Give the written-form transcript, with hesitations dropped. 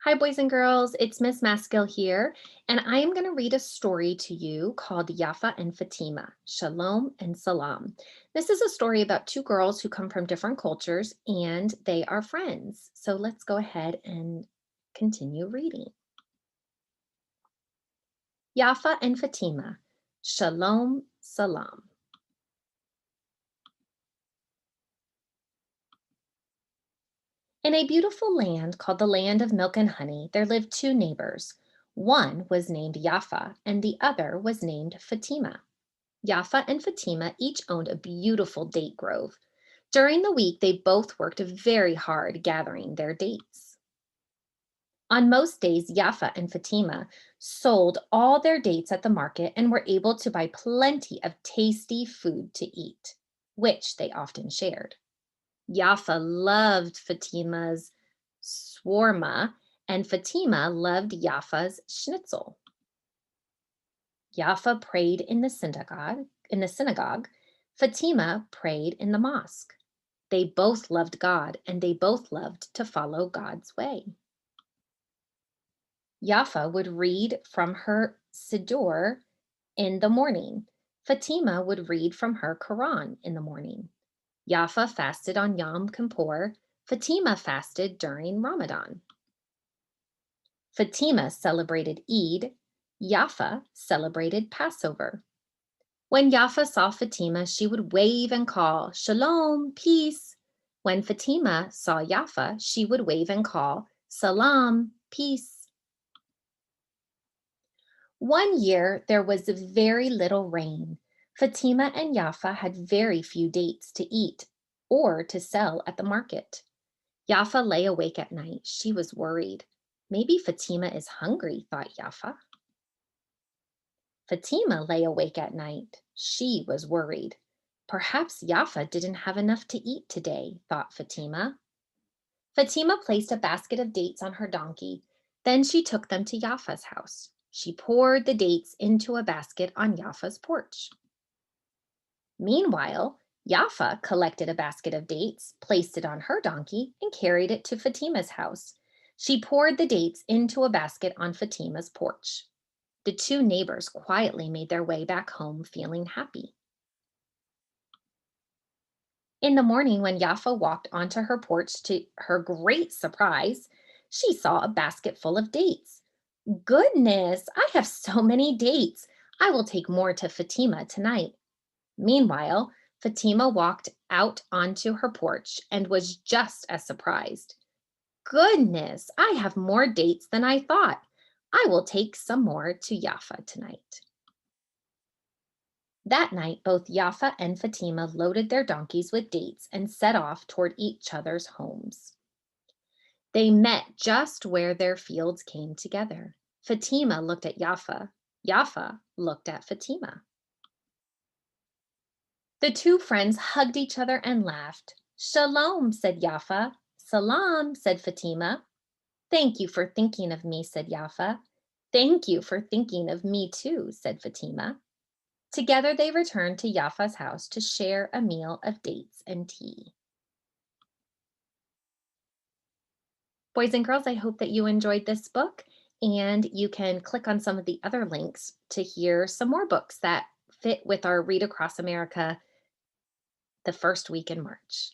Hi, boys and girls. It's Miss Maskill here, and I am going to read a story to you called Yaffa and Fatima, Shalom and Salam. This is a story about two girls who come from different cultures and they are friends. So let's go ahead and continue reading. Yaffa and Fatima, Shalom, Salam. In a beautiful land called the Land of Milk and Honey, there lived two neighbors. One was named Yaffa and the other was named Fatima. Yaffa and Fatima each owned a beautiful date grove. During the week, they both worked very hard gathering their dates. On most days, Yaffa and Fatima sold all their dates at the market and were able to buy plenty of tasty food to eat, which they often shared. Yaffa loved Fatima's swarma, and Fatima loved Yaffa's schnitzel. Yaffa prayed in the synagogue. Fatima prayed in the mosque. They both loved God and they both loved to follow God's way. Yaffa would read from her Siddur in the morning. Fatima would read from her Quran in the morning. Yaffa fasted on Yom Kippur. Fatima fasted during Ramadan. Fatima celebrated Eid. Yaffa celebrated Passover. When Yaffa saw Fatima, she would wave and call, Shalom, peace. When Fatima saw Yaffa, she would wave and call, Salam, peace. One year, there was very little rain. Fatima and Yaffa had very few dates to eat or to sell at the market. Yaffa lay awake at night. She was worried. Maybe Fatima is hungry, thought Yaffa. Fatima lay awake at night. She was worried. Perhaps Yaffa didn't have enough to eat today, thought Fatima. Fatima placed a basket of dates on her donkey. Then she took them to Yaffa's house. She poured the dates into a basket on Yaffa's porch. Meanwhile, Yaffa collected a basket of dates, placed it on her donkey, and carried it to Fatima's house. She poured the dates into a basket on Fatima's porch. The two neighbors quietly made their way back home feeling happy. In the morning, when Yaffa walked onto her porch, to her great surprise, she saw a basket full of dates. Goodness, I have so many dates. I will take more to Fatima tonight. Meanwhile, Fatima walked out onto her porch and was just as surprised. Goodness, I have more dates than I thought. I will take some more to Yaffa tonight. That night, both Yaffa and Fatima loaded their donkeys with dates and set off toward each other's homes. They met just where their fields came together. Fatima looked at Yaffa. Yaffa looked at Fatima. The two friends hugged each other and laughed. Shalom, said Yaffa. Salam, said Fatima. Thank you for thinking of me, said Yaffa. Thank you for thinking of me too, said Fatima. Together they returned to Yaffa's house to share a meal of dates and tea. Boys and girls, I hope that you enjoyed this book, and you can click on some of the other links to hear some more books that fit with our Read Across America the first week in March.